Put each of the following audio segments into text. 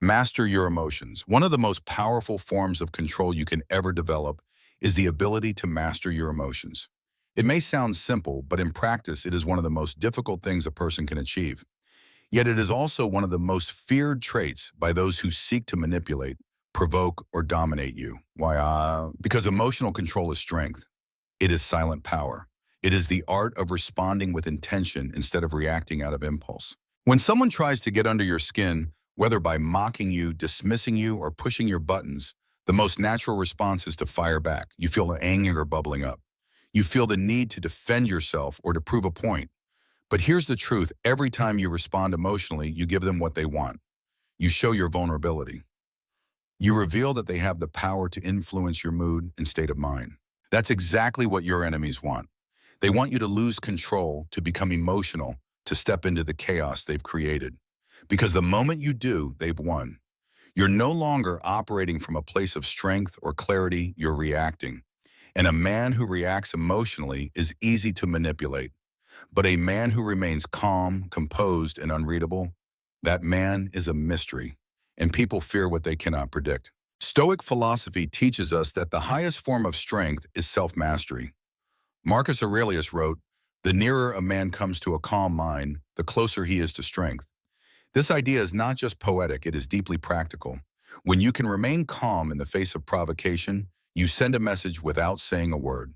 Master your emotions. One of the most powerful forms of control you can ever develop is the ability to master your emotions. It may sound simple, but in practice, it is one of the most difficult things a person can achieve. Yet it is also one of the most feared traits by those who seek to manipulate, provoke, or dominate you. Why? Because emotional control is strength. It is silent power. It is the art of responding with intention instead of reacting out of impulse. When someone tries to get under your skin, whether by mocking you, dismissing you, or pushing your buttons, the most natural response is to fire back. You feel the anger bubbling up. You feel the need to defend yourself or to prove a point. But here's the truth. Every time you respond emotionally, you give them what they want. You show your vulnerability. You reveal that they have the power to influence your mood and state of mind. That's exactly what your enemies want. They want you to lose control, to become emotional, to step into the chaos they've created. Because the moment you do, they've won. You're no longer operating from a place of strength or clarity, you're reacting. And a man who reacts emotionally is easy to manipulate. But a man who remains calm, composed, and unreadable, that man is a mystery, and people fear what they cannot predict. Stoic philosophy teaches us that the highest form of strength is self-mastery. Marcus Aurelius wrote, "The nearer a man comes to a calm mind, the closer he is to strength." This idea is not just poetic, it is deeply practical. When you can remain calm in the face of provocation, you send a message without saying a word.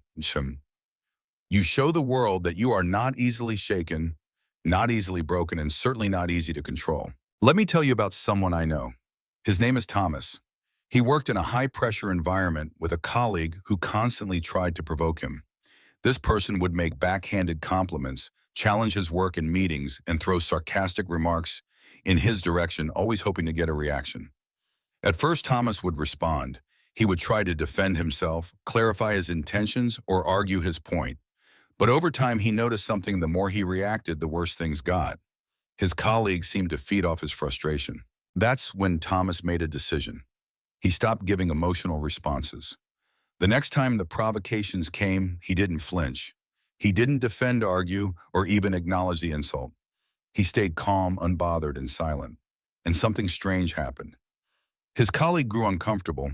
You show the world that you are not easily shaken, not easily broken, and certainly not easy to control. Let me tell you about someone I know. His name is Thomas. He worked in a high-pressure environment with a colleague who constantly tried to provoke him. This person would make backhanded compliments, challenge his work in meetings, and throw sarcastic remarks in his direction, always hoping to get a reaction. At first, Thomas would respond. He would try to defend himself, clarify his intentions, or argue his point. But over time, he noticed something. The more he reacted, the worse things got. His colleagues seemed to feed off his frustration. That's when Thomas made a decision. He stopped giving emotional responses. The next time the provocations came, he didn't flinch. He didn't defend, argue, or even acknowledge the insult. He stayed calm, unbothered, and silent. And something strange happened. His colleague grew uncomfortable.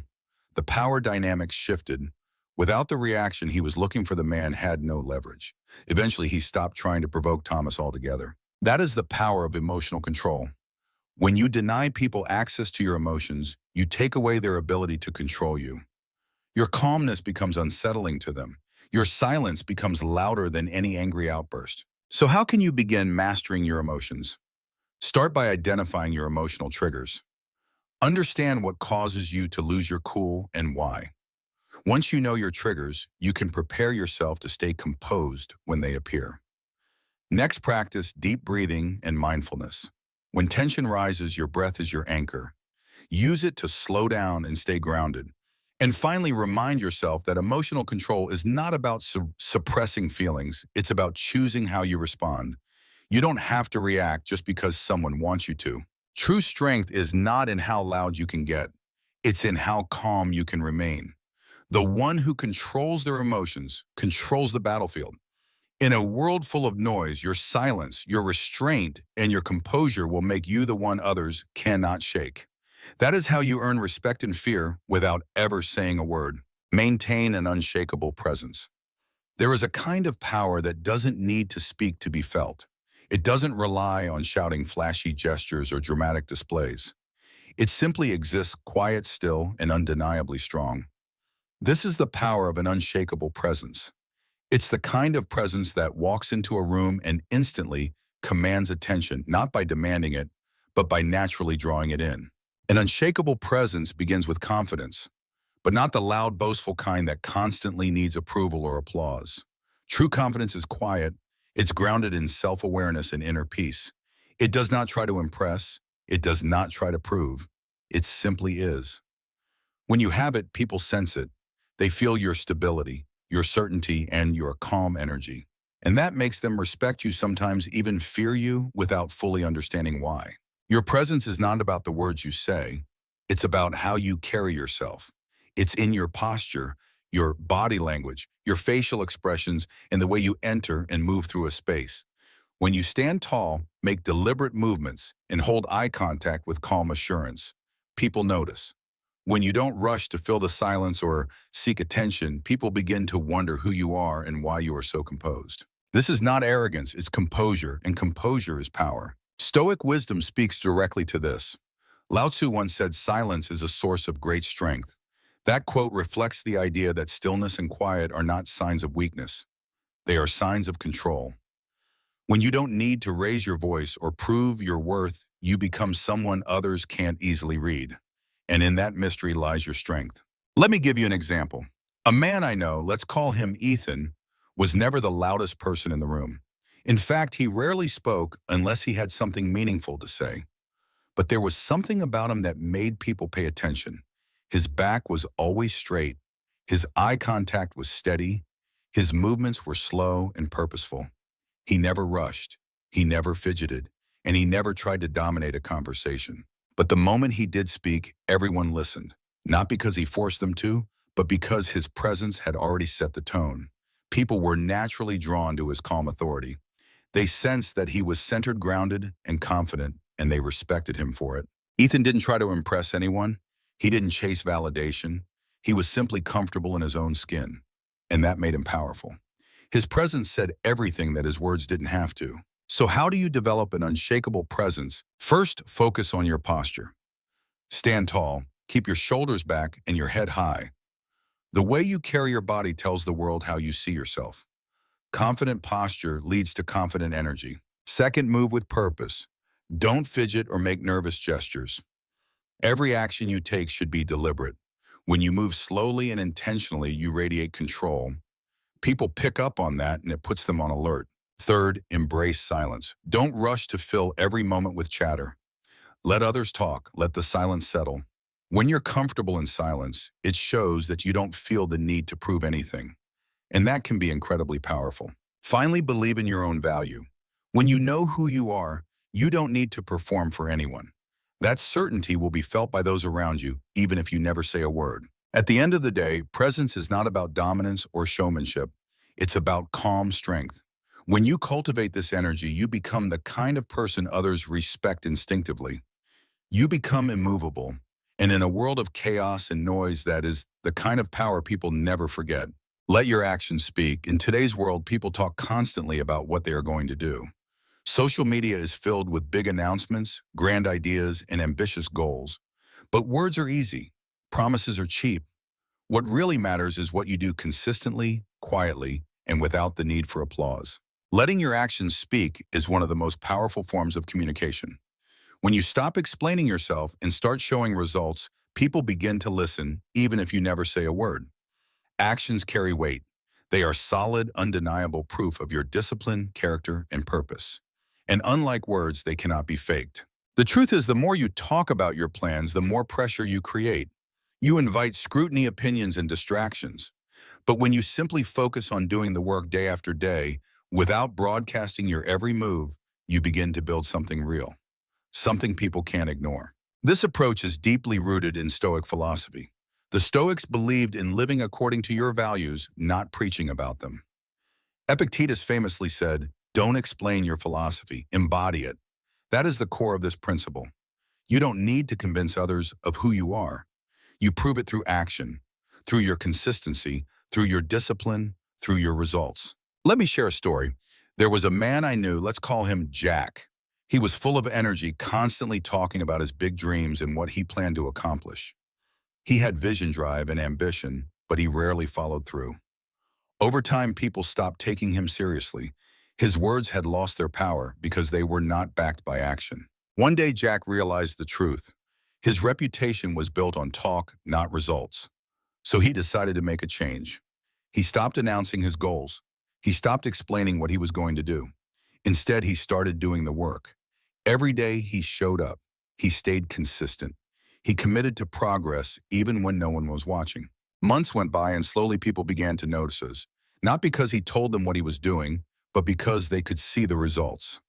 The power dynamics shifted. Without the reaction he was looking for, the man had no leverage. Eventually, he stopped trying to provoke Thomas altogether. That is the power of emotional control. When you deny people access to your emotions, you take away their ability to control you. Your calmness becomes unsettling to them. Your silence becomes louder than any angry outburst. So how can you begin mastering your emotions? Start by identifying your emotional triggers. Understand what causes you to lose your cool and why. Once you know your triggers, you can prepare yourself to stay composed when they appear. Next, practice deep breathing and mindfulness. When tension rises, your breath is your anchor. Use it to slow down and stay grounded. And finally, remind yourself that emotional control is not about suppressing feelings. It's about choosing how you respond. You don't have to react just because someone wants you to. True strength is not in how loud you can get. It's in how calm you can remain. The one who controls their emotions controls the battlefield. In a world full of noise, your silence, your restraint, and your composure will make you the one others cannot shake. That is how you earn respect and fear without ever saying a word. Maintain an unshakable presence. There is a kind of power that doesn't need to speak to be felt. It doesn't rely on shouting flashy gestures or dramatic displays. It simply exists quiet, still, and undeniably strong. This is the power of an unshakable presence. It's the kind of presence that walks into a room and instantly commands attention, not by demanding it, but by naturally drawing it in. An unshakable presence begins with confidence, but not the loud, boastful kind that constantly needs approval or applause. True confidence is quiet. It's grounded in self-awareness and inner peace. It does not try to impress. It does not try to prove. It simply is. When you have it, people sense it. They feel your stability, your certainty, and your calm energy. And that makes them respect you, sometimes even fear you, without fully understanding why. Your presence is not about the words you say. It's about how you carry yourself. It's in your posture, your body language, your facial expressions, and the way you enter and move through a space. When you stand tall, make deliberate movements, and hold eye contact with calm assurance, people notice. When you don't rush to fill the silence or seek attention, people begin to wonder who you are and why you are so composed. This is not arrogance, it's composure, and composure is power. Stoic wisdom speaks directly to this. Lao Tzu once said, "Silence is a source of great strength." That quote reflects the idea that stillness and quiet are not signs of weakness. They are signs of control. When you don't need to raise your voice or prove your worth, you become someone others can't easily read. And in that mystery lies your strength. Let me give you an example. A man I know, let's call him Ethan, was never the loudest person in the room. In fact, he rarely spoke unless he had something meaningful to say. But there was something about him that made people pay attention. His back was always straight. His eye contact was steady. His movements were slow and purposeful. He never rushed. He never fidgeted. And he never tried to dominate a conversation. But the moment he did speak, everyone listened. Not because he forced them to, but because his presence had already set the tone. People were naturally drawn to his calm authority. They sensed that he was centered, grounded, and confident, and they respected him for it. Ethan didn't try to impress anyone. He didn't chase validation. He was simply comfortable in his own skin, and that made him powerful. His presence said everything that his words didn't have to. So how do you develop an unshakable presence? First, focus on your posture. Stand tall, keep your shoulders back and your head high. The way you carry your body tells the world how you see yourself. Confident posture leads to confident energy. Second, move with purpose. Don't fidget or make nervous gestures. Every action you take should be deliberate. When you move slowly and intentionally, you radiate control. People pick up on that and it puts them on alert. Third, embrace silence. Don't rush to fill every moment with chatter. Let others talk. Let the silence settle. When you're comfortable in silence, it shows that you don't feel the need to prove anything. And that can be incredibly powerful. Finally, believe in your own value. When you know who you are, you don't need to perform for anyone. That certainty will be felt by those around you, even if you never say a word. At the end of the day, presence is not about dominance or showmanship. It's about calm strength. When you cultivate this energy, you become the kind of person others respect instinctively. You become immovable. And in a world of chaos and noise, that is the kind of power people never forget. Let your actions speak. In today's world, people talk constantly about what they are going to do. Social media is filled with big announcements, grand ideas, and ambitious goals. But words are easy. Promises are cheap. What really matters is what you do consistently, quietly, and without the need for applause. Letting your actions speak is one of the most powerful forms of communication. When you stop explaining yourself and start showing results, people begin to listen, even if you never say a word. Actions carry weight. They are solid, undeniable proof of your discipline, character, and purpose. And unlike words, they cannot be faked. The truth is, the more you talk about your plans, the more pressure you create. You invite scrutiny, opinions, and distractions. But when you simply focus on doing the work day after day, without broadcasting your every move, you begin to build something real, something people can't ignore. This approach is deeply rooted in Stoic philosophy. The Stoics believed in living according to your values, not preaching about them. Epictetus famously said, "Don't explain your philosophy, embody it." That is the core of this principle. You don't need to convince others of who you are. You prove it through action, through your consistency, through your discipline, through your results. Let me share a story. There was a man I knew, let's call him Jack. He was full of energy, constantly talking about his big dreams and what he planned to accomplish. He had vision, drive, and ambition, but he rarely followed through. Over time, people stopped taking him seriously. His words had lost their power because they were not backed by action. One day, Jack realized the truth. His reputation was built on talk, not results. So he decided to make a change. He stopped announcing his goals. He stopped explaining what he was going to do. Instead, he started doing the work. Every day, he showed up. He stayed consistent. He committed to progress even when no one was watching. Months went by and slowly people began to notice us, not because he told them what he was doing, but because they could see the results.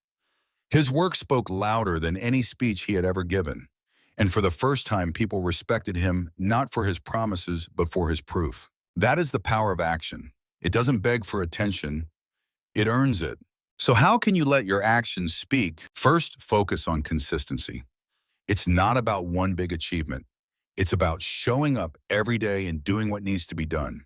His work spoke louder than any speech he had ever given. And for the first time, people respected him not for his promises, but for his proof. That is the power of action. It doesn't beg for attention, it earns it. So how can you let your actions speak? First, focus on consistency. It's not about one big achievement. It's about showing up every day and doing what needs to be done.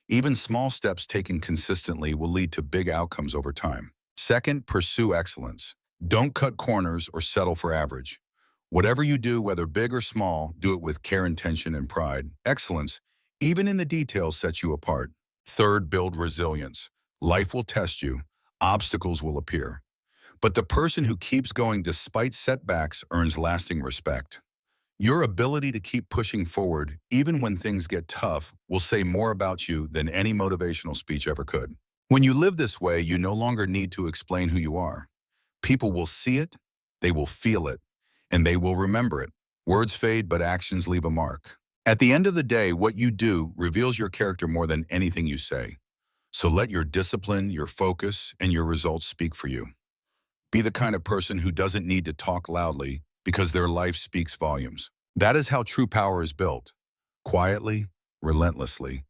Even small steps taken consistently will lead to big outcomes over time. Second, pursue excellence. Don't cut corners or settle for average. Whatever you do, whether big or small, do it with care, intention, and pride. Excellence, even in the details, sets you apart. Third, build resilience. Life will test you. Obstacles will appear. But the person who keeps going despite setbacks earns lasting respect. Your ability to keep pushing forward, even when things get tough, will say more about you than any motivational speech ever could. When you live this way, you no longer need to explain who you are. People will see it, they will feel it, and they will remember it. Words fade, but actions leave a mark. At the end of the day, what you do reveals your character more than anything you say. So let your discipline, your focus, and your results speak for you. Be the kind of person who doesn't need to talk loudly because their life speaks volumes. That is how true power is built. Quietly, relentlessly,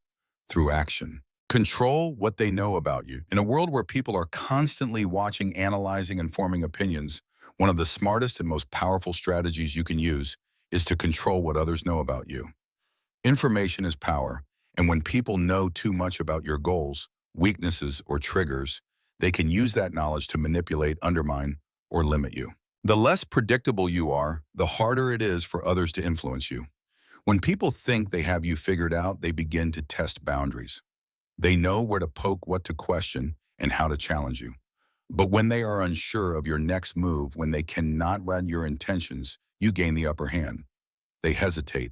through action. Control what they know about you. In a world where people are constantly watching, analyzing, and forming opinions, one of the smartest and most powerful strategies you can use is to control what others know about you. Information is power, and when people know too much about your goals, weaknesses, or triggers, they can use that knowledge to manipulate, undermine, or limit you. The less predictable you are, the harder it is for others to influence you. When people think they have you figured out, they begin to test boundaries. They know where to poke, what to question, and how to challenge you. But when they are unsure of your next move, when they cannot read your intentions, you gain the upper hand. They hesitate.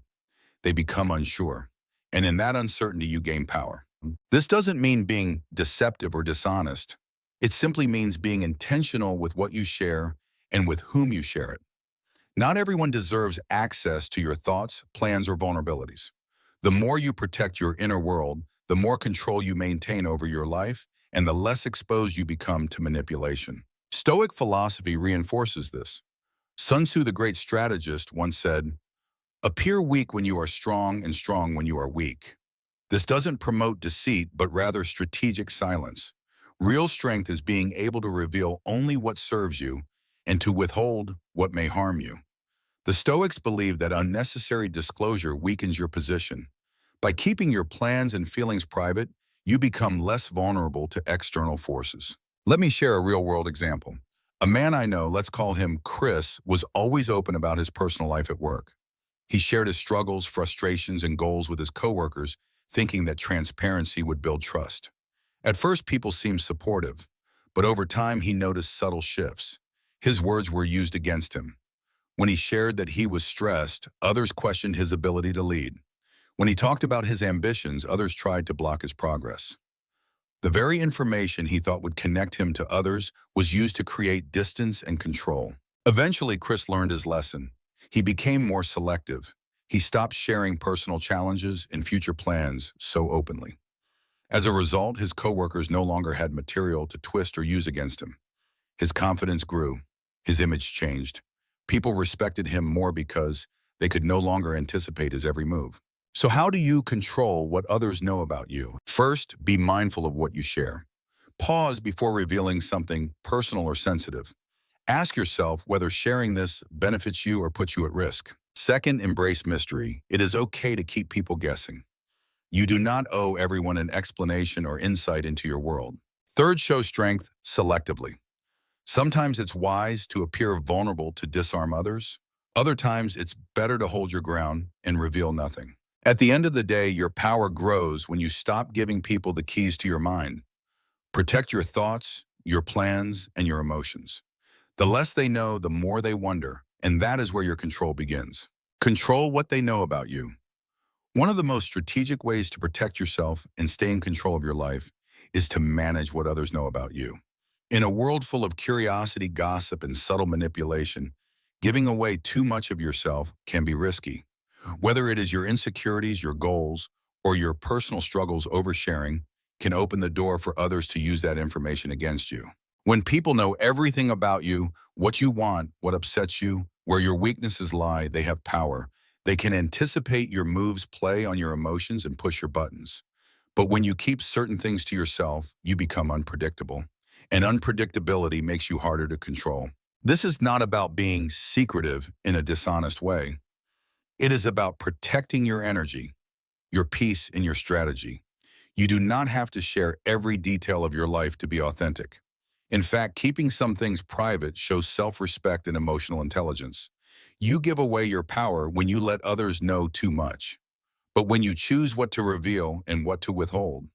They become unsure. And in that uncertainty, you gain power. This doesn't mean being deceptive or dishonest. It simply means being intentional with what you share and with whom you share it. Not everyone deserves access to your thoughts, plans, or vulnerabilities. The more you protect your inner world, the more control you maintain over your life, and the less exposed you become to manipulation. Stoic philosophy reinforces this. Sun Tzu, the great strategist, once said, "Appear weak when you are strong and strong when you are weak." This doesn't promote deceit, but rather strategic silence. Real strength is being able to reveal only what serves you and to withhold what may harm you. The Stoics believe that unnecessary disclosure weakens your position. By keeping your plans and feelings private, you become less vulnerable to external forces. Let me share a real-world example. A man I know, let's call him Chris, was always open about his personal life at work. He shared his struggles, frustrations, and goals with his coworkers, thinking that transparency would build trust. At first, people seemed supportive, but over time, he noticed subtle shifts. His words were used against him. When he shared that he was stressed, others questioned his ability to lead. When he talked about his ambitions, others tried to block his progress. The very information he thought would connect him to others was used to create distance and control. Eventually, Chris learned his lesson. He became more selective. He stopped sharing personal challenges and future plans so openly. As a result, his coworkers no longer had material to twist or use against him. His confidence grew. His image changed. People respected him more because they could no longer anticipate his every move. So how do you control what others know about you? First, be mindful of what you share. Pause before revealing something personal or sensitive. Ask yourself whether sharing this benefits you or puts you at risk. Second, embrace mystery. It is okay to keep people guessing. You do not owe everyone an explanation or insight into your world. Third, show strength selectively. Sometimes it's wise to appear vulnerable to disarm others. Other times, it's better to hold your ground and reveal nothing. At the end of the day, your power grows when you stop giving people the keys to your mind. Protect your thoughts, your plans, and your emotions. The less they know, the more they wonder, and that is where your control begins. Control what they know about you. One of the most strategic ways to protect yourself and stay in control of your life is to manage what others know about you. In a world full of curiosity, gossip, and subtle manipulation, giving away too much of yourself can be risky. Whether it is your insecurities, your goals, or your personal struggles, oversharing can open the door for others to use that information against you. When people know everything about you, what you want, what upsets you, where your weaknesses lie, they have power. They can anticipate your moves, play on your emotions, and push your buttons. But when you keep certain things to yourself, you become unpredictable. And unpredictability makes you harder to control. This is not about being secretive in a dishonest way. It is about protecting your energy, your peace, and your strategy. You do not have to share every detail of your life to be authentic. In fact, keeping some things private shows self-respect and emotional intelligence. You give away your power when you let others know too much. But when you choose what to reveal and what to withhold,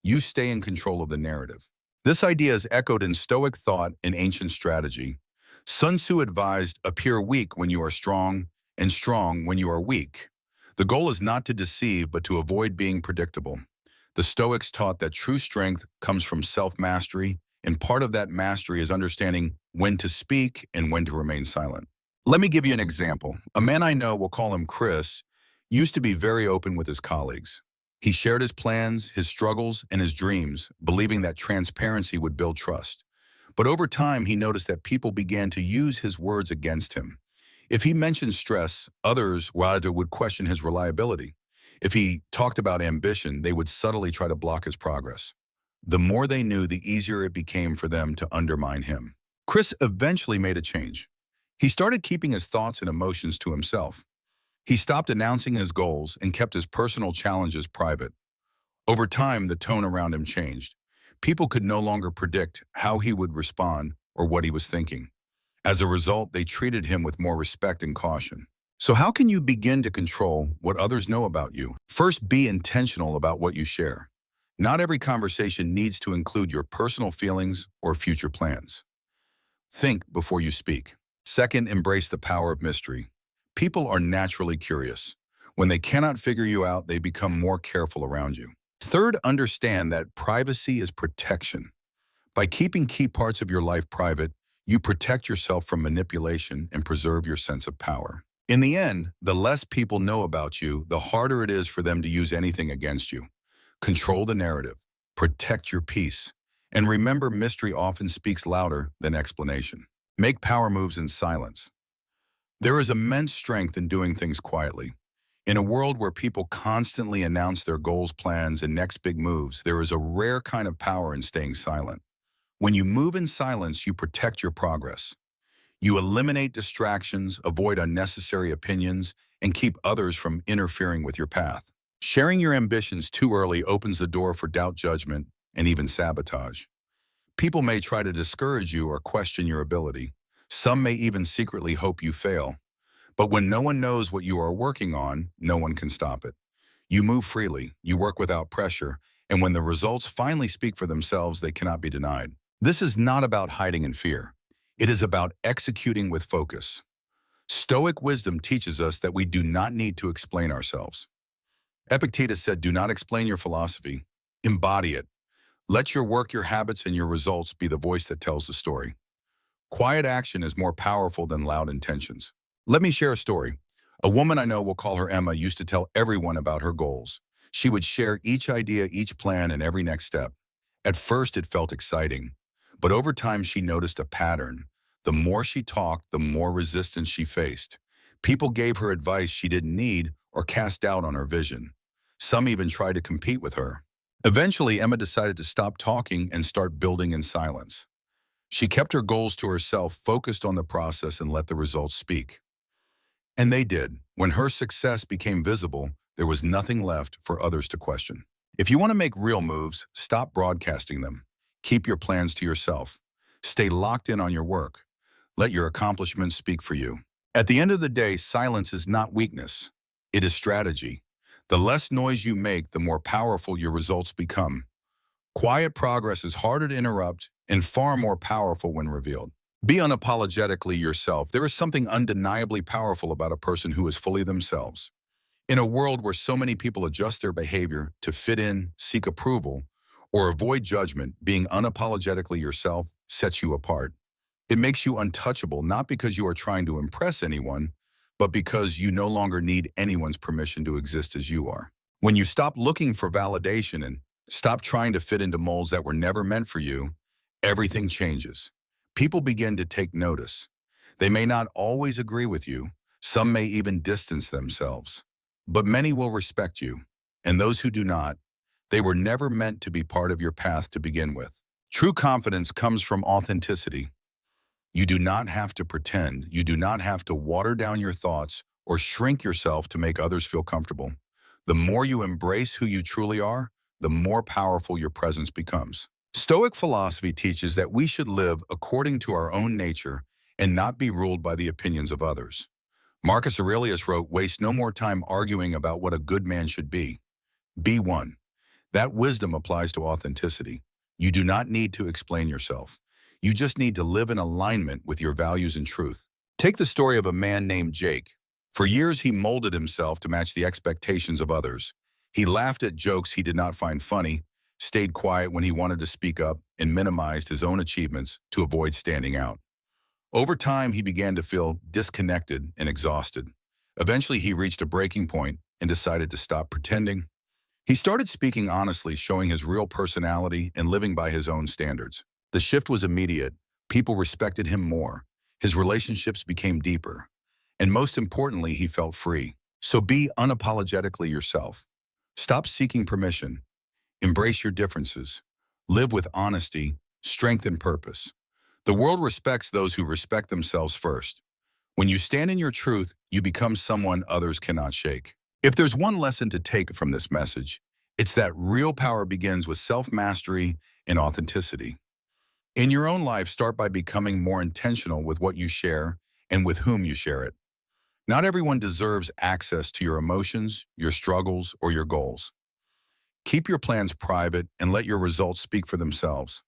you stay in control of the narrative. This idea is echoed in Stoic thought and ancient strategy. Sun Tzu advised, appear weak when you are strong, and strong when you are weak. The goal is not to deceive, but to avoid being predictable. The Stoics taught that true strength comes from self-mastery, and part of that mastery is understanding when to speak and when to remain silent. Let me give you an example. A man I know, we'll call him Chris, used to be very open with his colleagues. He shared his plans, his struggles, and his dreams, believing that transparency would build trust. But over time, he noticed that people began to use his words against him. If he mentioned stress, others rather would question his reliability. If he talked about ambition, they would subtly try to block his progress. The more they knew, the easier it became for them to undermine him. Chris eventually made a change. He started keeping his thoughts and emotions to himself. He stopped announcing his goals and kept his personal challenges private. Over time, the tone around him changed. People could no longer predict how he would respond or what he was thinking. As a result, they treated him with more respect and caution. So how can you begin to control what others know about you? First, be intentional about what you share. Not every conversation needs to include your personal feelings or future plans. Think before you speak. Second, embrace the power of mystery. People are naturally curious. When they cannot figure you out, they become more careful around you. Third, understand that privacy is protection. By keeping key parts of your life private, you protect yourself from manipulation and preserve your sense of power. In the end, the less people know about you, the harder it is for them to use anything against you. Control the narrative, protect your peace, and remember, mystery often speaks louder than explanation. Make power moves in silence. There is immense strength in doing things quietly. In a world where people constantly announce their goals, plans, and next big moves, there is a rare kind of power in staying silent. When you move in silence, you protect your progress. You eliminate distractions, avoid unnecessary opinions, and keep others from interfering with your path. Sharing your ambitions too early opens the door for doubt, judgment, and even sabotage. People may try to discourage you or question your ability. Some may even secretly hope you fail. But when no one knows what you are working on, no one can stop it. You move freely, you work without pressure, and when the results finally speak for themselves, they cannot be denied. This is not about hiding in fear. It is about executing with focus. Stoic wisdom teaches us that we do not need to explain ourselves. Epictetus said, do not explain your philosophy, embody it. Let your work, your habits, and your results be the voice that tells the story. Quiet action is more powerful than loud intentions. Let me share a story. A woman I know, we'll call her Emma, used to tell everyone about her goals. She would share each idea, each plan, and every next step. At first, it felt exciting, but over time, she noticed a pattern. The more she talked, the more resistance she faced. People gave her advice she didn't need or cast doubt on her vision. Some even tried to compete with her. Eventually, Emma decided to stop talking and start building in silence. She kept her goals to herself, focused on the process, and let the results speak. And they did. When her success became visible, there was nothing left for others to question. If you want to make real moves, stop broadcasting them. Keep your plans to yourself. Stay locked in on your work. Let your accomplishments speak for you. At the end of the day, silence is not weakness. It is strategy. The less noise you make, the more powerful your results become. Quiet progress is harder to interrupt and far more powerful when revealed. Be unapologetically yourself. There is something undeniably powerful about a person who is fully themselves. In a world where so many people adjust their behavior to fit in, seek approval, or avoid judgment, being unapologetically yourself sets you apart. It makes you untouchable, not because you are trying to impress anyone, but because you no longer need anyone's permission to exist as you are. When you stop looking for validation and stop trying to fit into molds that were never meant for you, everything changes. People begin to take notice. They may not always agree with you. Some may even distance themselves. But many will respect you. And those who do not, they were never meant to be part of your path to begin with. True confidence comes from authenticity. You do not have to pretend. You do not have to water down your thoughts or shrink yourself to make others feel comfortable. The more you embrace who you truly are, the more powerful your presence becomes. Stoic philosophy teaches that we should live according to our own nature and not be ruled by the opinions of others. Marcus Aurelius wrote, "Waste no more time arguing about what a good man should be. Be one." That wisdom applies to authenticity. You do not need to explain yourself. You just need to live in alignment with your values and truth. Take the story of a man named Jake. For years, he molded himself to match the expectations of others. He laughed at jokes he did not find funny, stayed quiet when he wanted to speak up, and minimized his own achievements to avoid standing out. Over time, he began to feel disconnected and exhausted. Eventually, he reached a breaking point and decided to stop pretending. He started speaking honestly, showing his real personality and living by his own standards. The shift was immediate. People respected him more. His relationships became deeper. And most importantly, he felt free. So be unapologetically yourself. Stop seeking permission. Embrace your differences. Live with honesty, strength, and purpose. The world respects those who respect themselves first. When you stand in your truth, you become someone others cannot shake. If there's one lesson to take from this message, it's that real power begins with self-mastery and authenticity. In your own life, start by becoming more intentional with what you share and with whom you share it. Not everyone deserves access to your emotions, your struggles, or your goals. Keep your plans private and let your results speak for themselves.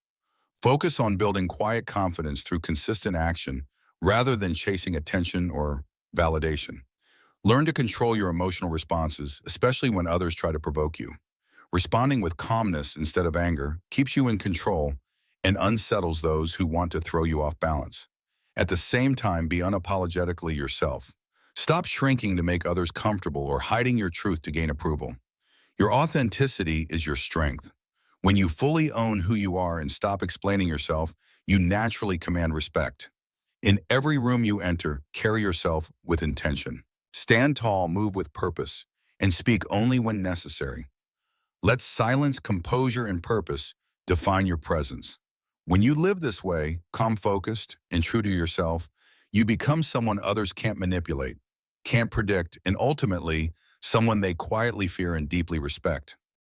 Focus on building quiet confidence through consistent action rather than chasing attention or validation. Learn to control your emotional responses, especially when others try to provoke you. Responding with calmness instead of anger keeps you in control and unsettles those who want to throw you off balance. At the same time, be unapologetically yourself. Stop shrinking to make others comfortable or hiding your truth to gain approval. Your authenticity is your strength. When you fully own who you are and stop explaining yourself, you naturally command respect. In every room you enter, carry yourself with intention. Stand tall, move with purpose, and speak only when necessary. Let silence, composure, and purpose define your presence. When you live this way, calm-focused and true to yourself, you become someone others can't manipulate, can't predict, and ultimately, someone they quietly fear and deeply respect.